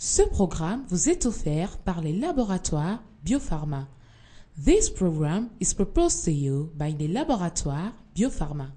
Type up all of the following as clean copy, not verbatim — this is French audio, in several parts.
Ce programme vous est offert par les laboratoires Biopharma. This program is proposed to you by the laboratoire Biopharma.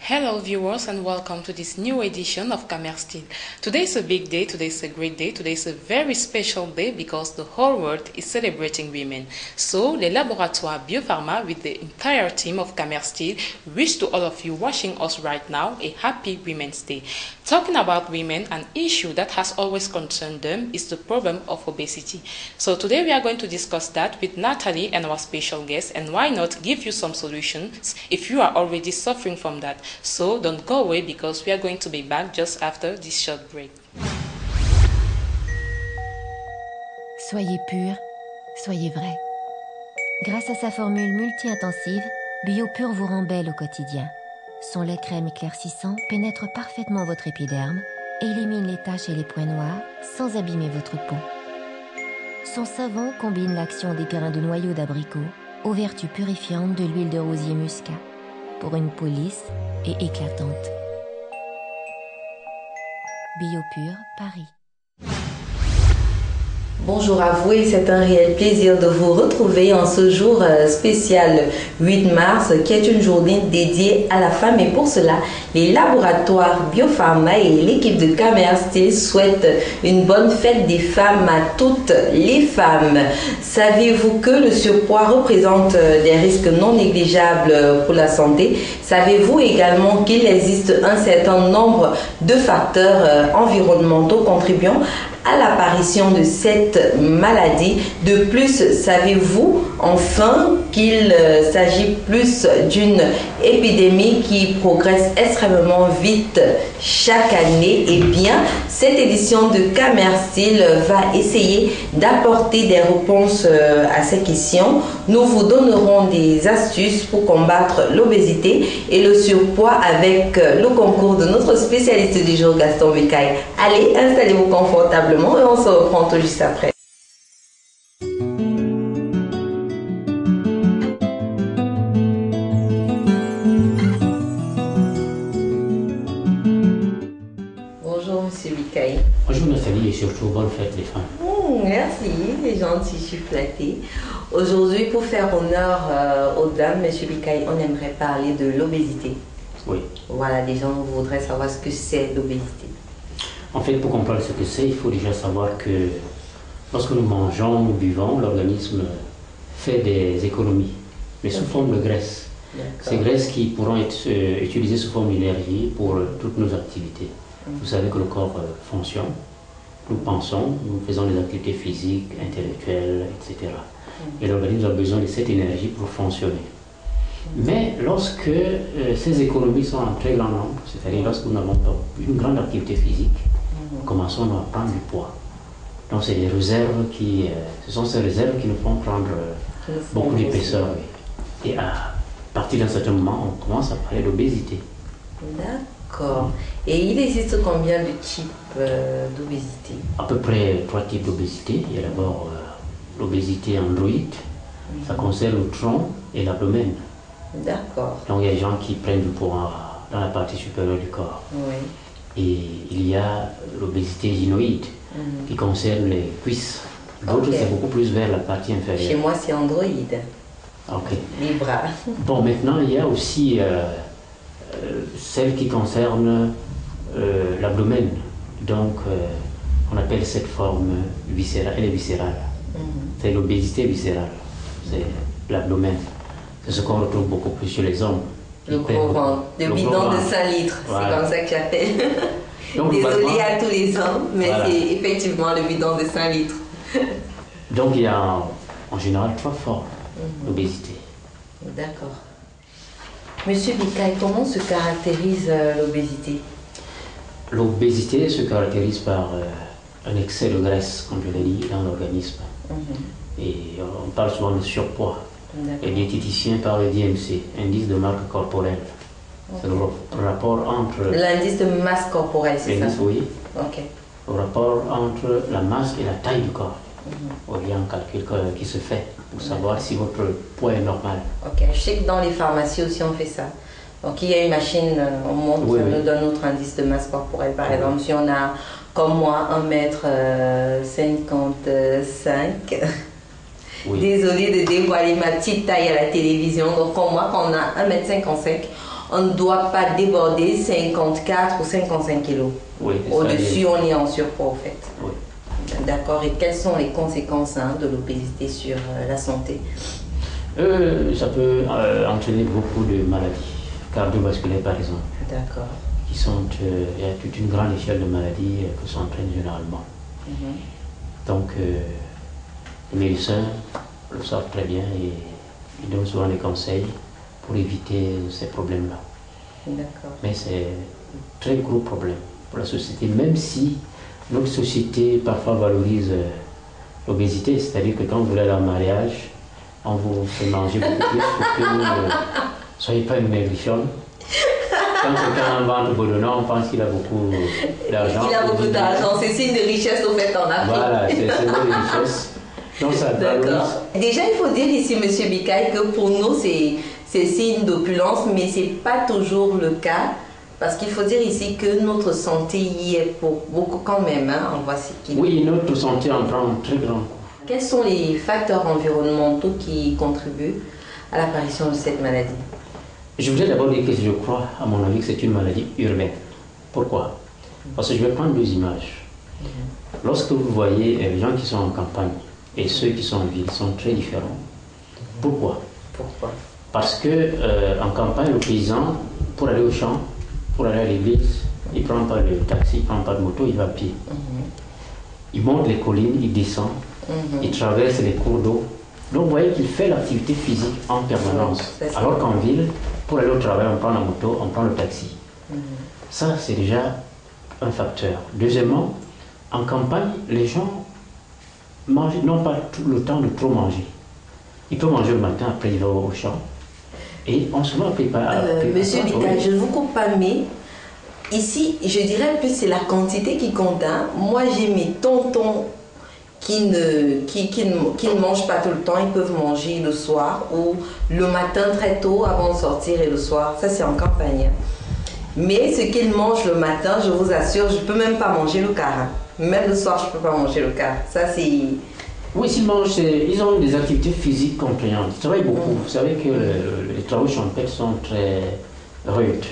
Hello viewers and welcome to this new edition of Camerstil. Today is a big day, today is a great day, today is a very special day because the whole world is celebrating women. So the laboratoire Biopharma with the entire team of Camerstil wish to all of you watching us right now a happy Women's Day. Talking about women, an issue that has always concerned them is the problem of obesity. So today we are going to discuss that with Natalie and our special guest, and why not give you some solutions if you are already suffering from that. So don't go away because we are going to be back just after this short break. Soyez pur, soyez vrai. Grâce à sa formule multi-intensive, BioPure vous rend belle au quotidien. Son lait crème éclaircissant pénètre parfaitement votre épiderme et élimine les taches et les points noirs sans abîmer votre peau. Son savon combine l'action des grains de noyau d'abricot aux vertus purifiantes de l'huile de rosier muscat pour une peau lisse et éclatante. BioPure, Paris. Bonjour à vous et c'est un réel plaisir de vous retrouver en ce jour spécial 8 mars qui est une journée dédiée à la femme, et pour cela les laboratoires Biopharma et l'équipe de Camerstil souhaitent une bonne fête des femmes à toutes les femmes. Savez-vous que le surpoids représente des risques non négligeables pour la santé? Savez-vous également qu'il existe un certain nombre de facteurs environnementaux contribuant à l'apparition de cette maladie? De plus, savez-vous enfin qu'il s'agit plus d'une épidémie qui progresse extrêmement vite chaque année? Eh bien, cette édition de Camerstil va essayer d'apporter des réponses à ces questions. Nous vous donnerons des astuces pour combattre l'obésité et le surpoids avec le concours de notre spécialiste du jour, Gaston Becaille. Allez, installez-vous confortablement et on se reprend tout juste après. Bonjour Monsieur Becaille. Bonjour Nathalie et surtout bonne fête les femmes. Merci, c'est gentil, je suis flattée. Aujourd'hui, pour faire honneur aux dames, Monsieur Becaille, on aimerait parler de l'obésité. Oui. Voilà, les gens voudraient savoir ce que c'est l'obésité. En fait, pour comprendre ce que c'est, il faut déjà savoir que lorsque nous mangeons, nous buvons, l'organisme fait des économies, mais sous forme de graisse. Ces graisses qui pourront être utilisées sous forme d'énergie pour toutes nos activités. Vous savez que le corps fonctionne, nous pensons, nous faisons des activités physiques, intellectuelles, etc. Et l'organisme a besoin de cette énergie pour fonctionner. Mais lorsque ces économies sont en très grand nombre, c'est-à-dire lorsque nous n'avons pas une grande activité physique, commençons à prendre du poids. Donc c'est des réserves ce sont ces réserves qui nous font prendre beaucoup d'épaisseur. Oui. Et à partir d'un certain moment, on commence à parler d'obésité. D'accord. Et il existe combien de types d'obésité? À peu près 3 types d'obésité. Il y a d'abord l'obésité androïde, ça concerne le tronc et l'abdomen. D'accord. Donc il y a des gens qui prennent du poids dans la partie supérieure du corps. Oui. Et il y a l'obésité gynoïde qui concerne les cuisses. D'autres, c'est beaucoup plus vers la partie inférieure. Chez moi, c'est androïde. Ok. Les bras. Bon, maintenant, il y a aussi celle qui concerne l'abdomen. Donc, on appelle cette forme viscérale. Elle est viscérale. C'est l'obésité viscérale. C'est l'abdomen. C'est ce qu'on retrouve beaucoup plus chez les hommes. Le gros ventre, le bidon de 5 litres, voilà. C'est comme ça que j'appelle. Désolée à tous les hommes, mais voilà. C'est effectivement le bidon de 5 litres. Donc il y a en général 3 formes d'obésité. D'accord. Monsieur Bikaï, comment se caractérise l'obésité? L'obésité se caractérise par un excès de graisse, comme je l'ai dit, dans l'organisme. Et on parle souvent de surpoids. Les diététiciens parlent d'IMC, indice de marque corporelle. C'est le rapport entre... L'indice de masse corporelle, c'est ça? Oui. Ok. Le rapport entre la masse et la taille du corps. Il y a un calcul qui se fait pour savoir si votre poids est normal. Ok, je sais que dans les pharmacies aussi on fait ça. Donc il y a une machine, on monte, ça nous donne notre indice de masse corporelle. Par exemple, si on a, comme moi, 1m55, désolée de dévoiler ma petite taille à la télévision. Donc comme moi, quand on a 1m55, on ne doit pas déborder 54 ou 55 kilos. Au-dessus, on est en surpoids, en fait. D'accord. Et quelles sont les conséquences de l'obésité sur la santé? Ça peut entraîner beaucoup de maladies cardiovasculaires, par exemple. D'accord. Il y a toute une grande échelle de maladies que s'entraînent généralement. Donc, les médecins le savent très bien et ils donnent souvent des conseils pour éviter ces problèmes-là. D'accord. Mais c'est un très gros problème pour la société, même si notre société parfois valorise l'obésité, c'est-à-dire que quand vous allez en mariage, on vous fait manger beaucoup plus pour que vous ne soyez pas une maigrichonne. Quand quelqu'un a un ventre bourdonnant, on pense qu'il a beaucoup d'argent. Il a beaucoup d'argent, c'est signe de richesse au fait en Afrique. Voilà, c'est signe de richesse. Donc ça valorise. Déjà, il faut dire ici, Monsieur Bikaï, que pour nous, c'est signe d'opulence, mais ce n'est pas toujours le cas. Parce qu'il faut dire ici que notre santé y est pour beaucoup quand même. On voit ce qu'il... Oui, notre santé en prend un très grand coup. Quels sont les facteurs environnementaux qui contribuent à l'apparition de cette maladie? Je voudrais d'abord dire que je crois, à mon avis, que c'est une maladie urbaine. Pourquoi? Parce que je vais prendre deux images. Lorsque vous voyez les gens qui sont en campagne et ceux qui sont en ville sont très différents. Pourquoi? Parce que en campagne, le paysan, pour aller au champ, pour aller à l'église, il ne prend pas de taxi, il ne prend pas de moto, il va à pied. Il monte les collines, il descend, il traverse les cours d'eau. Donc vous voyez qu'il fait l'activité physique en permanence. Alors qu'en ville, pour aller au travail, on prend la moto, on prend le taxi. Ça, c'est déjà un facteur. Deuxièmement, en campagne, les gens n'ont pas tout le temps de trop manger. Ils peuvent manger le matin, après ils vont au champ. Et on se voit préparer. Monsieur Bikaï, je ne vous coupe pas, mais ici, je dirais plus c'est la quantité qui compte. Moi, j'ai mes tontons qui ne mangent pas tout le temps. Ils peuvent manger le soir ou le matin très tôt avant de sortir et le soir. Ça, c'est en campagne. Mais ce qu'ils mangent le matin, je vous assure, je ne peux même pas manger le quart. Même le soir, je ne peux pas manger le quart. Ça, c'est... Oui, s'ils mangent, ils ont des activités physiques contraignantes. Ils travaillent beaucoup. Vous savez que les travaux champêtres sont très rudes.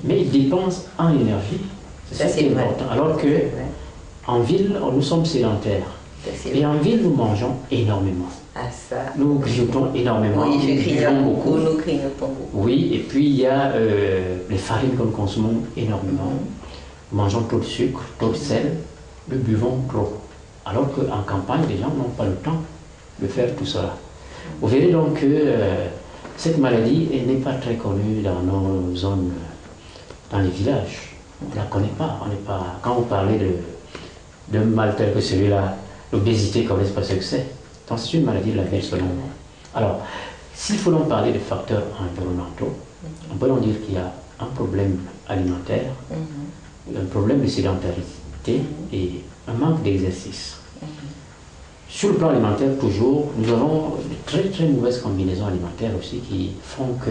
Mais ils dépensent en énergie. C'est ça qui est important. Alors que en ville, nous sommes sédentaires. Et en ville, nous mangeons énormément. Nous grignotons énormément. Oui, je grignote beaucoup. Nous grignotons beaucoup. Oui, et puis il y a les farines que nous consommons énormément. Nous mangeons trop de sucre, trop de sel. Nous buvons trop. Alors qu'en campagne, les gens n'ont pas le temps de faire tout cela. Vous verrez donc que cette maladie n'est pas très connue dans nos zones, dans les villages. On ne la connaît pas. Quand vous parlez d'un mal tel que celui-là, l'obésité, ne connaissent pas ce que c'est. Donc c'est une maladie de la ville selon moi. Alors, s'il faut donc parler de facteurs environnementaux, on peut donc dire qu'il y a un problème alimentaire, un problème de sédentarité et un manque d'exercice. Sur le plan alimentaire, toujours, nous avons de très très mauvaises combinaisons alimentaires aussi qui font que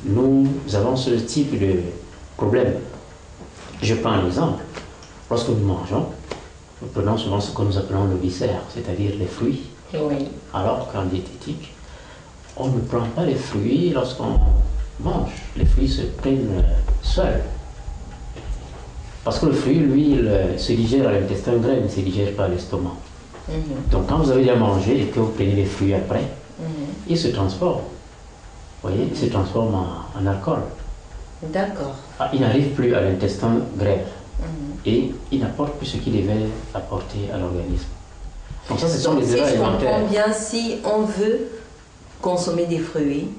nous avons ce type de problème. Je prends un exemple. Lorsque nous mangeons, nous prenons souvent ce que nous appelons le viscère, c'est-à-dire les fruits. Oui. Alors qu'en diététique, on ne prend pas les fruits lorsqu'on mange. Les fruits se prennent seuls. Parce que le fruit, lui, il se digère à l'intestin grêle, il ne se digère pas à l'estomac. Donc quand vous avez déjà mangé et que vous prenez les fruits après, il se transforme. Vous voyez, il se transforme en alcool. D'accord. Il n'arrive plus à l'intestin grêle. Et il n'apporte plus ce qu'il devait apporter à l'organisme. Donc ça, ce sont les erreurs alimentaires. Si je comprends bien, si on veut consommer des fruits,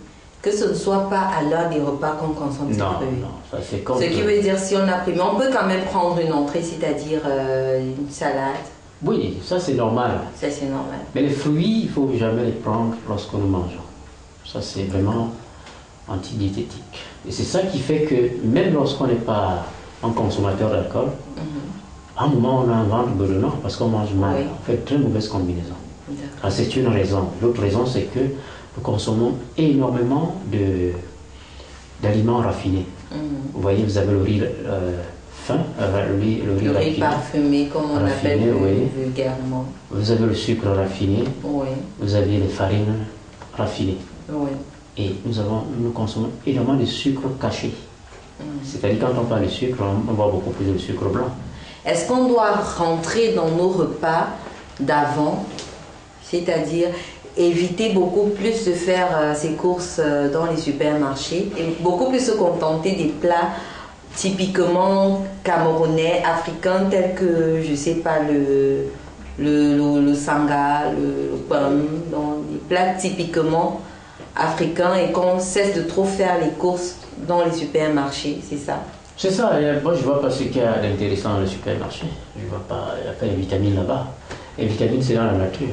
que ce ne soit pas à l'heure des repas qu'on consomme ces fruits. Non, ça c'est comme... Ce qui veut dire si on a pris, mais on peut quand même prendre une entrée, c'est-à-dire une salade. Oui, ça c'est normal. Ça c'est normal. Mais les fruits, il ne faut jamais les prendre lorsque nous mangeons. Ça c'est vraiment antidiététique. Et c'est ça qui fait que même lorsqu'on n'est pas un consommateur d'alcool, à un moment on a un ventre bedonnant parce qu'on mange mal. Oui. On fait de très mauvaises combinaisons. C'est une raison. L'autre raison c'est que nous consommons énormément d'aliments raffinés. Vous voyez, vous avez le riz fin, le riz parfumé, comme on appelle vulgairement. Vous avez le sucre raffiné, vous avez les farines raffinées. Et nous consommons énormément de sucre caché. C'est-à-dire quand on parle de sucre, on voit beaucoup plus de sucre blanc. Est-ce qu'on doit rentrer dans nos repas d'avant, c'est-à-dire éviter beaucoup plus de faire ses courses dans les supermarchés et beaucoup plus se contenter des plats typiquement camerounais, africains, tels que, je sais pas, le sanga, le pomme, donc des plats typiquement africains et qu'on cesse de trop faire les courses dans les supermarchés, c'est ça? C'est ça, moi je vois pas ce qu'il y a d'intéressant dans le supermarché. Je vois pas, il n'y a pas de vitamines là-bas. Les vitamines c'est dans la nature.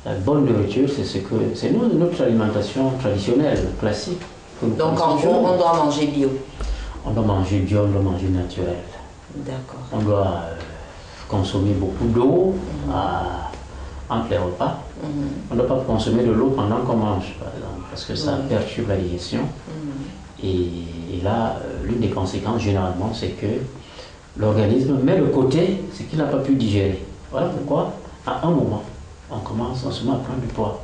La bonne nourriture c'est notre alimentation traditionnelle, classique. Donc en gros on doit manger bio. On doit manger bio, on doit manger naturel. D'accord. On doit consommer beaucoup d'eau entre les repas. On ne doit pas consommer de l'eau pendant qu'on mange, par exemple, parce que ça perturbe la digestion. Et là, l'une des conséquences, généralement, c'est que l'organisme met le côté ce qu'il n'a pas pu digérer. Voilà pourquoi, à un moment, on se met à prendre du poids.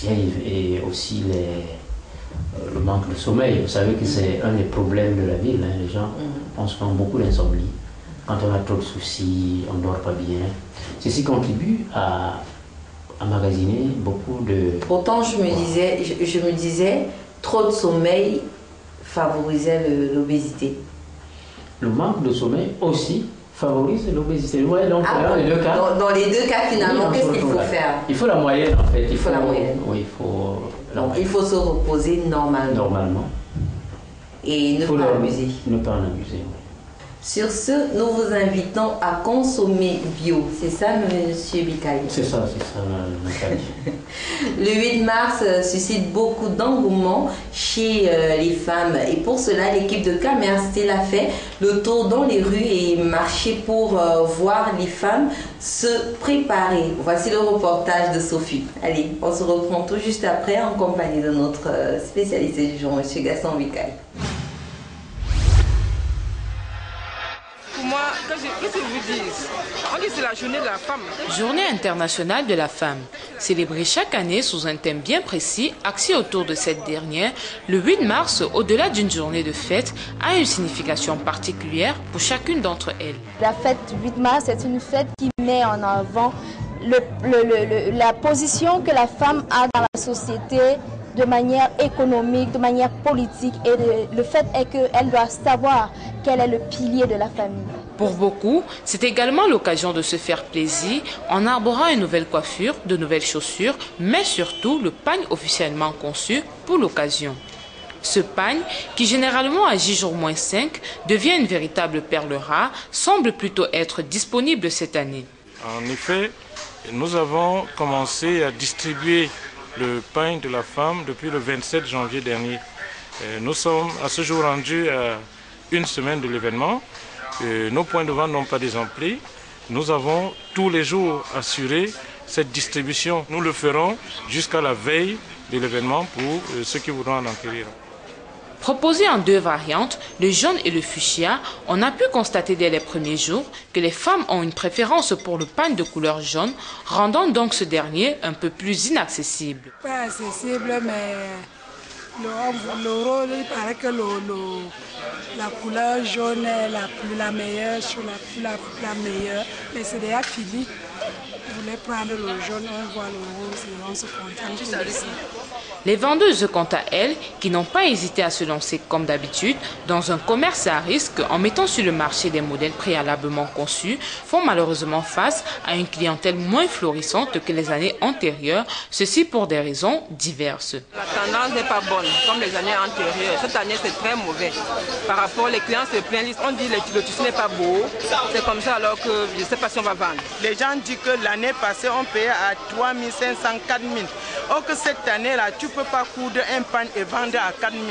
Et aussi le manque de sommeil. Vous savez que c'est un des problèmes de la ville. Hein. Les gens ont souvent beaucoup d'insomnie. Quand on a trop de soucis, on ne dort pas bien. Ceci contribue à magasiner beaucoup de... Pourtant, je me disais, trop de sommeil favorisait l'obésité. Le manque de sommeil aussi favorise l'obésité. Ouais, donc dans les deux cas. Dans les deux cas, finalement, qu'est-ce qu'il faut faire? Il faut la moyenne, en fait. Il faut la moyenne. Oui, donc, il faut se reposer normalement. Et ne pas abuser. Ne pas en abuser, oui. Sur ce, nous vous invitons à consommer bio. C'est ça, Monsieur Bikaï? C'est ça, Nathalie. Le 8 mars suscite beaucoup d'engouement chez les femmes. Et pour cela, l'équipe de Camerstil a fait le tour dans les rues et marché pour voir les femmes se préparer. Voici le reportage de Sophie. Allez, on se reprend tout juste après en compagnie de notre spécialiste du jour, Monsieur Gaston Bikaï. Pour moi, qu'est-ce que vous dites? On dit que c'est la journée de la femme. Journée internationale de la femme, célébrée chaque année sous un thème bien précis, axé autour de cette dernière, le 8 mars, au-delà d'une journée de fête, a une signification particulière pour chacune d'entre elles. La fête du 8 mars est une fête qui met en avant la position que la femme a dans la société, de manière économique, de manière politique, et le fait est qu'elle doit savoir quel est le pilier de la famille. Pour beaucoup, c'est également l'occasion de se faire plaisir en arborant une nouvelle coiffure, de nouvelles chaussures, mais surtout le pagne officiellement conçu pour l'occasion. Ce pagne, qui généralement agit jour -5, devient une véritable perle rare, semble plutôt être disponible cette année. En effet, nous avons commencé à distribuer le pagne de la femme depuis le 27 janvier dernier. Nous sommes à ce jour rendus à une semaine de l'événement. Nos points de vente n'ont pas désempli. Nous avons tous les jours assuré cette distribution. Nous le ferons jusqu'à la veille de l'événement pour ceux qui voudront en enquérir. Proposé en 2 variantes, le jaune et le fuchsia, on a pu constater dès les premiers jours que les femmes ont une préférence pour le pagne de couleur jaune, rendant donc ce dernier un peu plus inaccessible. Pas accessible, mais le rôle, il paraît que la couleur jaune est la meilleure, sur la meilleure, mais c'est déjà fini. On voulait prendre le jaune, on voit le rose et on se contente. Les vendeuses, quant à elles, qui n'ont pas hésité à se lancer comme d'habitude dans un commerce à risque en mettant sur le marché des modèles préalablement conçus, font malheureusement face à une clientèle moins florissante que les années antérieures, ceci pour des raisons diverses. La tendance n'est pas bonne comme les années antérieures. Cette année, c'est très mauvais. Par rapport, les clients se plaignent, on dit que le tissu n'est pas beau. C'est comme ça alors que je ne sais pas si on va vendre. Les gens disent que l'année passée, on payait à 3 500, 4 000. Or que cette année-là, tu ne peux pas coudre un pagne et vendre à 4 000.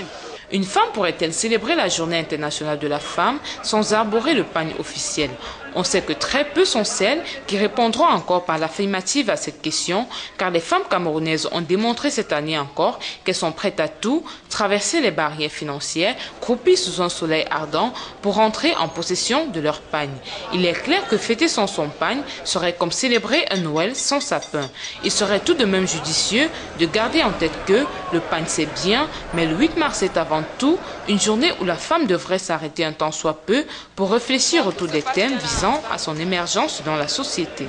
Une femme pourrait-elle célébrer la Journée internationale de la femme sans arborer le pagne officiel? On sait que très peu sont celles qui répondront encore par l'affirmative à cette question, car les femmes camerounaises ont démontré cette année encore qu'elles sont prêtes à tout, traverser les barrières financières, croupies sous un soleil ardent pour entrer en possession de leur pagne. Il est clair que fêter sans son pagne serait comme célébrer un Noël sans sapin. Il serait tout de même judicieux de garder en tête que le pagne c'est bien, mais le 8 mars est avant tout une journée où la femme devrait s'arrêter un temps soit peu pour réfléchir autour des thèmes visant à son émergence dans la société.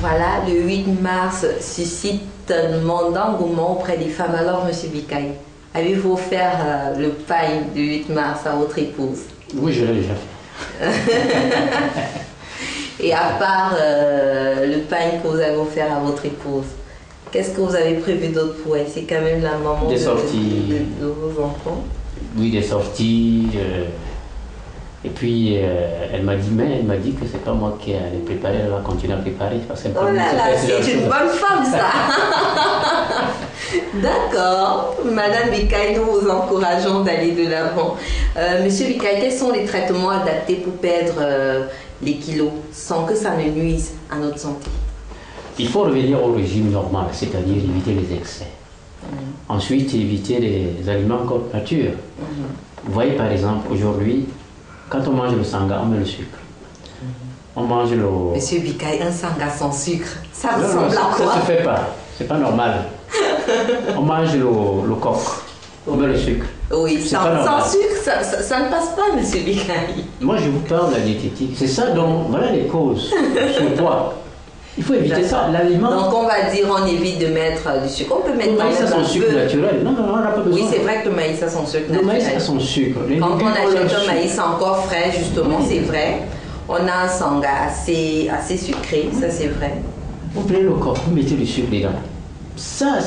Voilà, le 8 mars suscite un monde d'engouement auprès des femmes. Alors, M. Bikaï, avez-vous offert le pagne du 8 mars à votre épouse? Oui, je l'ai déjà fait. Et à part le pagne que vous avez offert à votre épouse, qu'est-ce que vous avez prévu d'autre pour elle? C'est quand même la maman de vos enfants. Oui, des sorties. Et puis, elle m'a dit que c'est pas moi qui allais préparer, elle va continuer à préparer. Parce oh là là, c'est une bonne femme, ça. D'accord. Madame Bikaï, nous vous encourageons d'aller de l'avant. Monsieur Bikaï, quels sont les traitements adaptés pour perdre les kilos sans que ça ne nuise à notre santé? Il faut revenir au régime normal, c'est-à-dire éviter les excès. Ensuite, éviter les aliments encore nature. Vous voyez, par exemple, aujourd'hui, quand on mange le sanga, on met le sucre. On mange le... Monsieur Bikaï, un sanga sans sucre, ça ressemble à quoi? Ça ne se fait pas, c'est pas normal. On mange le coq, on met le sucre. Oui, sans sucre, ça ne passe pas, Monsieur Bikaï. Moi, je vous parle de la diététique. C'est ça, donc, voilà les causes. Sur toi. Il faut éviter ça, l'aliment. Donc on va dire on évite de mettre du sucre. On peut mettre le maïs a son sucre naturel. Non, on n'a pas besoin. Oui, c'est vrai que le maïs a son sucre naturel. Le maïs a son sucre. Quand on achète un maïs encore frais, justement, c'est vrai. On a un sanga assez sucré, ça c'est vrai. Vous prenez le corps, vous mettez du sucre dedans. Ça,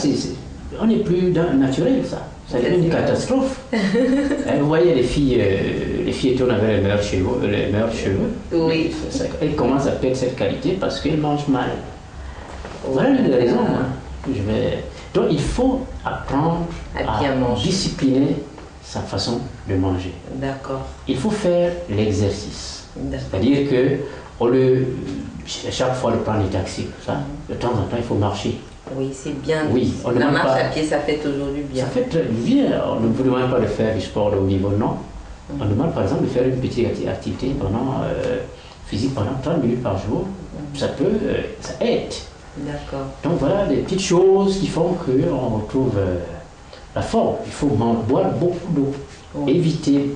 on n'est plus dans naturel, ça. Ça devient une catastrophe. Vous voyez les filles tournent avec les meilleurs cheveux. Oui. Elles commencent à perdre cette qualité parce qu'elles mangent mal. Voilà une des raisons. Donc il faut apprendre à discipliner sa façon de manger. D'accord. Il faut faire l'exercice. C'est-à-dire que chaque fois le plan est taxi, ça, de temps en temps il faut marcher. Oui, c'est bien. Oui, la marche à pied, ça fait toujours du bien. Ça fait très bien. On ne vous demande pas de faire du sport de haut niveau, non. On demande par exemple de faire une petite activité physique pendant 30 minutes par jour. Ça aide. D'accord. Donc voilà des petites choses qui font qu'on retrouve la forme. Il faut boire beaucoup d'eau. Oui. Éviter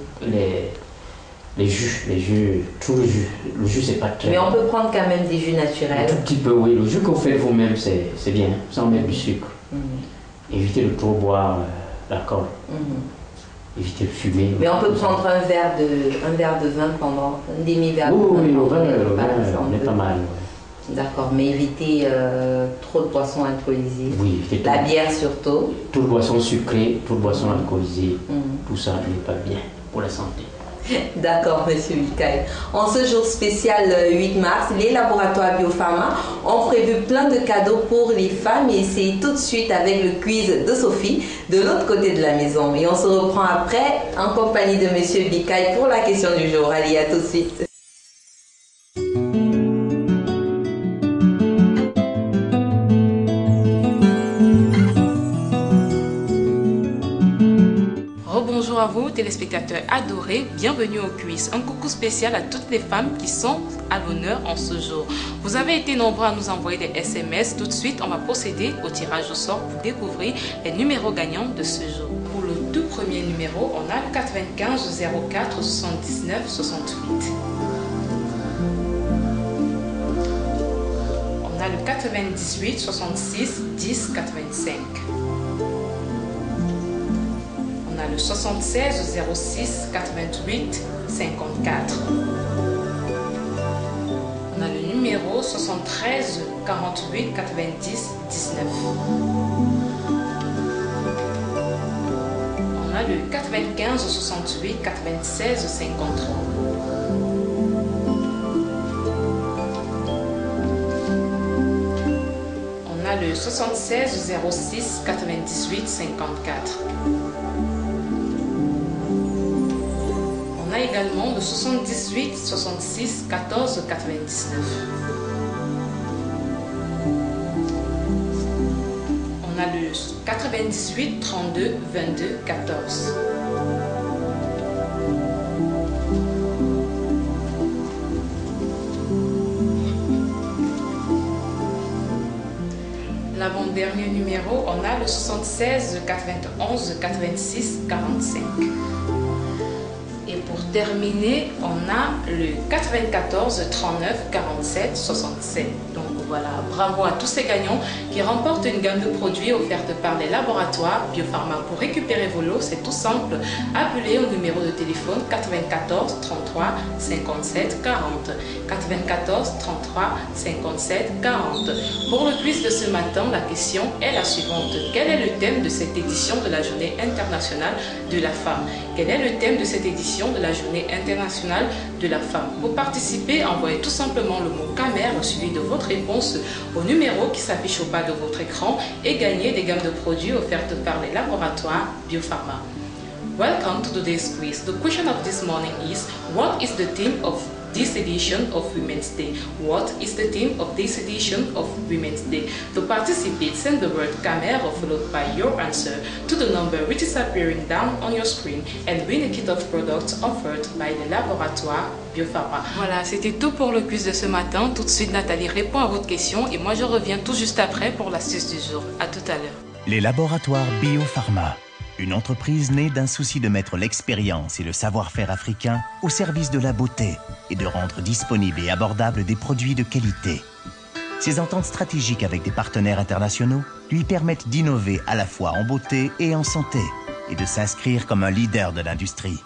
les jus, tout le jus. Le jus, c'est pas très... Mais on peut prendre quand même des jus naturels. Un tout petit peu, oui. Le jus qu'on fait vous-même, c'est bien, sans mettre du sucre. Évitez de trop boire l'alcool. Évitez de fumer. Mais on peut prendre un verre de vin pendant un demi-verre de vin. Oui, le vin, on est pas mal. Ouais. D'accord, mais évitez trop de boissons alcoolisées. Oui, évitez la bière surtout. Toute boisson sucrée, toute boisson alcoolisée, tout ça n'est pas bien pour la santé. D'accord, Monsieur Bikaï. En ce jour spécial 8 mars, les laboratoires Biopharma ont prévu plein de cadeaux pour les femmes et c'est tout de suite avec le quiz de Sophie de l'autre côté de la maison. Et on se reprend après en compagnie de Monsieur Bikaï pour la question du jour. Allez, à tout de suite. Bonjour à vous, téléspectateurs adorés, bienvenue au quiz. Un coucou spécial à toutes les femmes qui sont à l'honneur en ce jour. Vous avez été nombreux à nous envoyer des SMS. Tout de suite, on va procéder au tirage au sort pour découvrir les numéros gagnants de ce jour. Pour le tout premier numéro, on a 95 04 79 68. On a le 98 66 10 85. On a le 76 06 88 54. On a le numéro 73 48 90 19. On a le 95 68 96 53. On a le 76 06 98 54. On a également le 78 66 14 99. On a le 98 32 22 14. L'avant-dernier numéro, on a le 76 91 86 45. Et pour terminer, on a le 94 39 47 67. Donc voilà, bravo à tous ces gagnants qui remportent une gamme de produits offertes par les laboratoires Biopharma. Pour récupérer vos lots, c'est tout simple. Appelez au numéro de téléphone 94 33 57 40. 94 33 57 40. Pour le quiz de ce matin, la question est la suivante. Quel est le thème de cette édition de la Journée internationale de la femme? Quel est le thème de cette édition de la Journée internationale de la femme? Pour participer, envoyez tout simplement le mot Camer suivi de votre réponse au numéro qui s'affiche au bas de votre écran et gagnez des gammes de produits offertes par les laboratoires Biopharma. Welcome to today's quiz. The question of this morning is, what is the theme of this edition of Women's Day? What is the theme of this edition of Women's Day? To participate, send the word Camera followed by your answer to the number which is appearing down on your screen and win a kit of products offered by the laboratoire Biopharma. Voilà, c'était tout pour le quiz de ce matin. Tout de suite, Nathalie répond à votre question et moi je reviens tout juste après pour l'astuce du jour. À tout à l'heure. Les laboratoires Biopharma. Une entreprise née d'un souci de mettre l'expérience et le savoir-faire africain au service de la beauté et de rendre disponibles et abordables des produits de qualité. Ses ententes stratégiques avec des partenaires internationaux lui permettent d'innover à la fois en beauté et en santé et de s'inscrire comme un leader de l'industrie.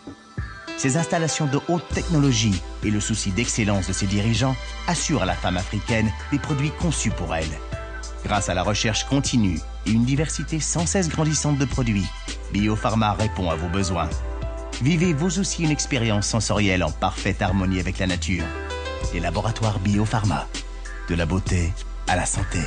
Ses installations de haute technologie et le souci d'excellence de ses dirigeants assurent à la femme africaine des produits conçus pour elle. Grâce à la recherche continue et une diversité sans cesse grandissante de produits, Biopharma répond à vos besoins. Vivez vous aussi une expérience sensorielle en parfaite harmonie avec la nature. Les laboratoires Biopharma. De la beauté à la santé.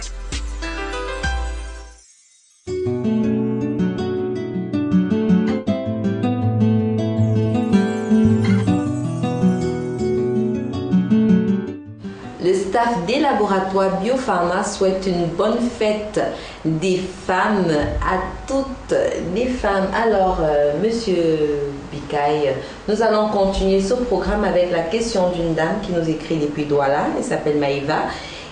Le staff des laboratoires Biopharma souhaite une bonne fête des femmes à toutes les femmes. Alors, Monsieur Bikaï, nous allons continuer ce programme avec la question d'une dame qui nous écrit depuis Douala. Elle s'appelle Maïva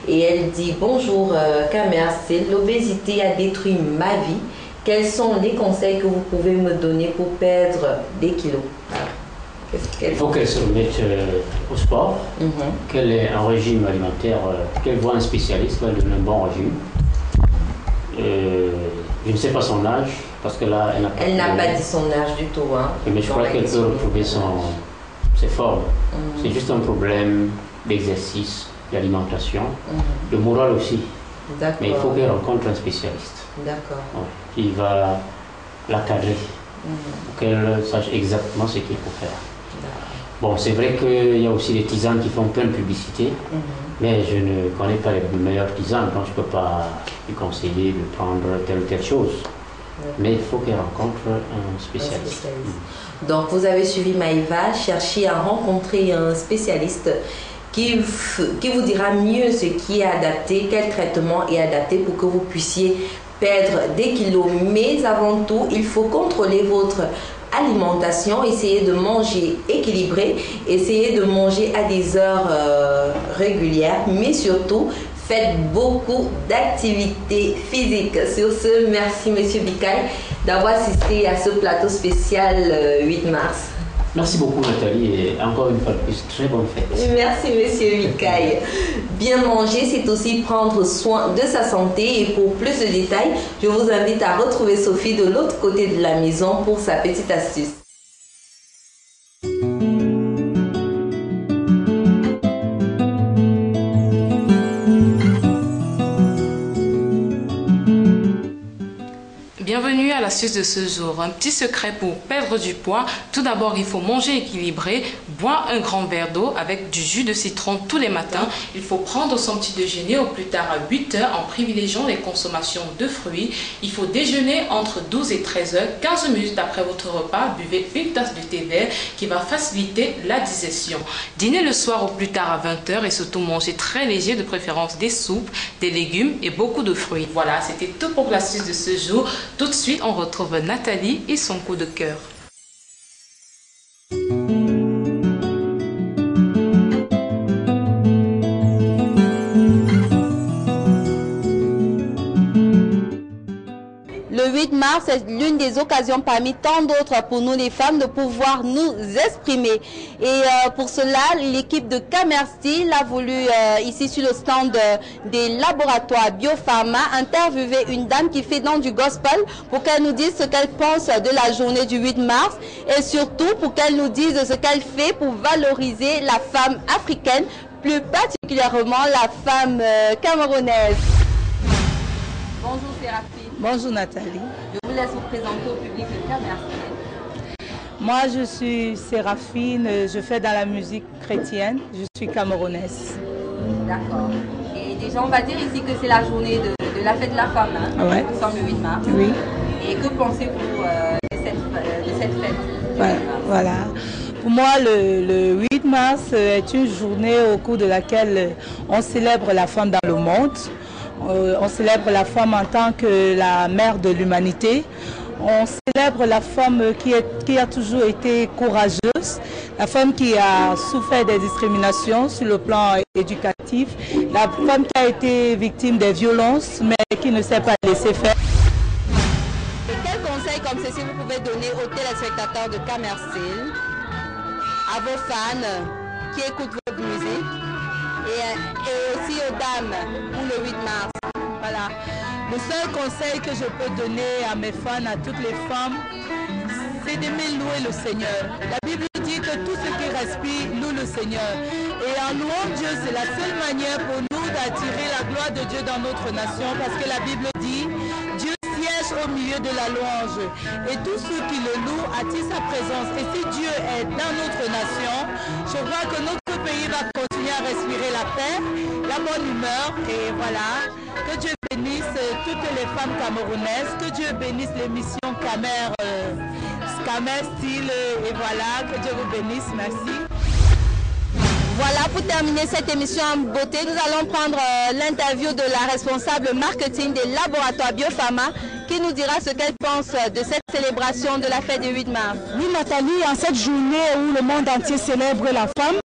et elle dit: bonjour Camercil, l'obésité a détruit ma vie. Quels sont les conseils que vous pouvez me donner pour perdre des kilos? Il faut qu'elle se remette au sport, qu'elle ait un régime alimentaire, qu'elle voit un spécialiste, qu'elle donne un bon régime. Je ne sais pas son âge, parce que là, elle n'a pas dit son âge du tout. Hein, mais je crois qu'elle peut retrouver ses formes. C'est juste un problème d'exercice, d'alimentation, de moral aussi. Mais il faut qu'elle rencontre un spécialiste. D'accord. Qui va la cadrer, pour qu'elle sache exactement ce qu'il faut faire. Bon, c'est vrai qu'il y a aussi des tisanes qui font plein de publicité, mais je ne connais pas les meilleures tisanes, donc je ne peux pas lui conseiller de prendre telle ou telle chose. Mais il faut qu'elle rencontre un spécialiste. Donc vous avez suivi Maïva, cherchez à rencontrer un spécialiste qui vous dira mieux ce qui est adapté, quel traitement est adapté pour que vous puissiez perdre des kilos. Mais avant tout, il faut contrôler votre alimentation, essayez de manger équilibré, essayez de manger à des heures régulières, mais surtout faites beaucoup d'activités physiques. Sur ce, merci Monsieur Bikaï d'avoir assisté à ce plateau spécial 8 mars. Merci beaucoup Nathalie et encore une fois de plus, très bonne fête. Merci Monsieur Mikaï. Bien manger, c'est aussi prendre soin de sa santé et pour plus de détails, je vous invite à retrouver Sophie de l'autre côté de la maison pour sa petite astuce. Bienvenue à l'astuce de ce jour. Un petit secret pour perdre du poids. Tout d'abord, il faut manger équilibré, boire un grand verre d'eau avec du jus de citron tous les matins. Il faut prendre son petit déjeuner au plus tard à 8 heures en privilégiant les consommations de fruits. Il faut déjeuner entre 12 et 13 heures. 15 minutes après votre repas, buvez une tasse de thé vert qui va faciliter la digestion. Dînez le soir au plus tard à 20 heures et surtout manger très léger, de préférence des soupes, des légumes et beaucoup de fruits. Voilà, c'était tout pour l'astuce de ce jour. Tout de suite, on retrouve Nathalie et son coup de cœur. Le 8 mars est l'une des occasions parmi tant d'autres pour nous les femmes de pouvoir nous exprimer. Et pour cela, l'équipe de Camerstyle a voulu, ici sur le stand des laboratoires Biopharma, interviewer une dame qui fait dans du gospel pour qu'elle nous dise ce qu'elle pense de la journée du 8 mars et surtout pour qu'elle nous dise ce qu'elle fait pour valoriser la femme africaine, plus particulièrement la femme camerounaise. Bonjour Séraphine. Bonjour Nathalie. Je vous laisse vous présenter au public de Camerstyle. Moi je suis Séraphine, je fais dans la musique chrétienne, je suis camerounaise. D'accord. Et déjà on va dire ici que c'est la journée de la fête de la femme, hein? Ouais. Nous sommes le 8 mars. Oui. Et que pensez-vous de cette fête? Voilà. Pour moi, le 8 mars est une journée au cours de laquelle on célèbre la femme dans le monde. On célèbre la femme en tant que la mère de l'humanité. On célèbre la femme qui a toujours été courageuse, la femme qui a souffert des discriminations sur le plan éducatif, la femme qui a été victime des violences mais qui ne s'est pas laissée faire. Et quel conseil comme ceci vous pouvez donner aux téléspectateurs de Camerstyle, à vos fans qui écoutent votre musique et aussi aux dames pour le 8 mars? Voilà. Le seul conseil que je peux donner à mes fans, à toutes les femmes, c'est d'aimer louer le Seigneur. La Bible dit que tout ce qui respire loue le Seigneur. Et en louant Dieu, c'est la seule manière pour nous d'attirer la gloire de Dieu dans notre nation, parce que la Bible dit, Dieu siège au milieu de la louange. Et tous ceux qui le louent attirent sa présence. Et si Dieu est dans notre nation, je crois que notre pays va continuer à respirer la paix, la bonne humeur. Et voilà, que Dieu bénisse toutes les femmes camerounaises, que Dieu bénisse l'émission Camerstyle. Et voilà, que Dieu vous bénisse. Merci. Voilà, pour terminer cette émission en beauté, nous allons prendre l'interview de la responsable marketing des laboratoires Biopharma qui nous dira ce qu'elle pense de cette célébration de la fête du 8 mars. Oui Nathalie, en cette journée où le monde entier célèbre la femme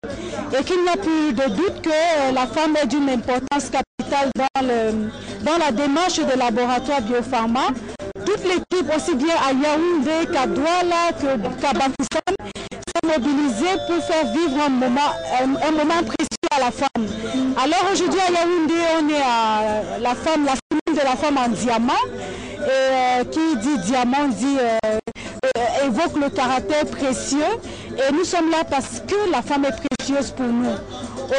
et qu'il n'y a plus de doute que la femme est d'une importance capitale dans la démarche des laboratoires Biopharma, toute l'équipe aussi bien à Yaoundé qu'à Douala qu'à Bafoussam mobilisés pour faire vivre un moment précieux à la femme. Alors aujourd'hui à Yaoundé, on est à la semaine de la femme en diamant. Et qui dit diamant dit évoque le caractère précieux. Et nous sommes là parce que la femme est précieuse pour nous.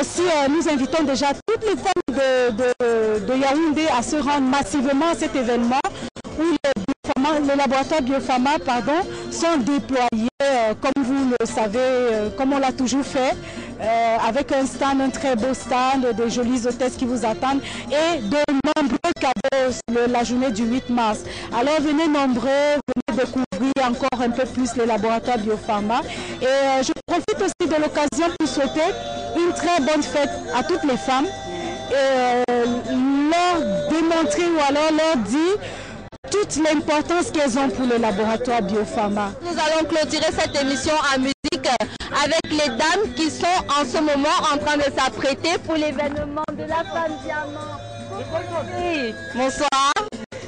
Aussi, nous invitons déjà toutes les femmes de Yaoundé à se rendre massivement à cet événement où les laboratoires Biopharma sont déployés, comme vous le savez, comme on l'a toujours fait, avec un stand, un très beau stand, des jolies hôtesses qui vous attendent et de nombreux cadeaux la journée du 8 mars. Alors venez nombreux, venez découvrir encore un peu plus les laboratoires Biopharma. Et je profite aussi de l'occasion pour souhaiter une très bonne fête à toutes les femmes et leur démontrer ou alors leur dire toute l'importance qu'elles ont pour le laboratoire Biopharma. Nous allons clôturer cette émission en musique avec les dames qui sont en ce moment en train de s'apprêter pour l'événement de la femme diamant. Oui. Bonsoir.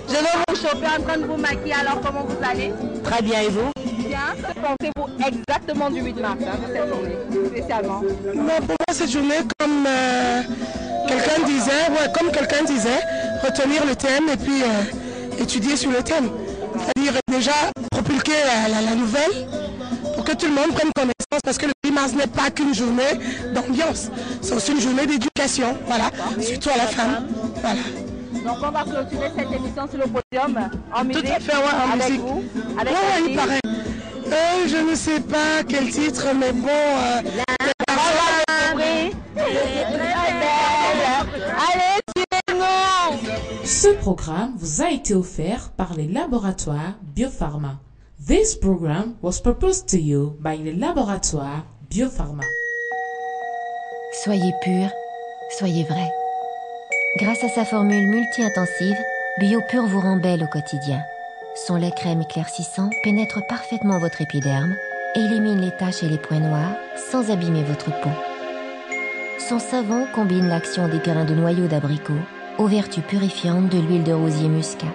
Je vais vous choper en train de vous maquiller. Alors comment vous allez? Très bien, et vous? Bien. Que pensez-vous exactement du 8 mars, de cette journée, spécialement? Pour moi, cette journée, comme quelqu'un disait, retenir le thème et puis étudier sur le thème. C'est-à-dire déjà propulquer la nouvelle pour que tout le monde prenne connaissance, parce que le 8 mars n'est pas qu'une journée d'ambiance, c'est aussi une journée d'éducation, voilà, surtout à la femme. Voilà. Donc on va clôturer cette émission sur le podium en musique. Tout à fait, ouais, en avec musique. Vous, avec il paraît. Je ne sais pas quel titre, mais bon. Allez, suivez-nous. Ce programme vous a été offert par les laboratoires Biopharma. This program was proposed to you by the laboratoire Biopharma. Soyez pur, soyez vrai. Grâce à sa formule multi-intensive, BioPure vous rend belle au quotidien. Son lait crème éclaircissant pénètre parfaitement votre épiderme et élimine les taches et les points noirs sans abîmer votre peau. Son savon combine l'action des grains de noyau d'abricot aux vertus purifiantes de l'huile de rosier muscat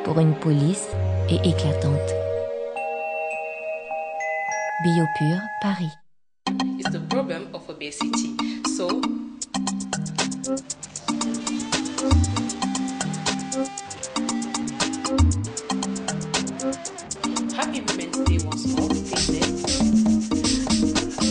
pour une peau lisse et éclatante. BioPure, Paris. It's the problem of obesity. So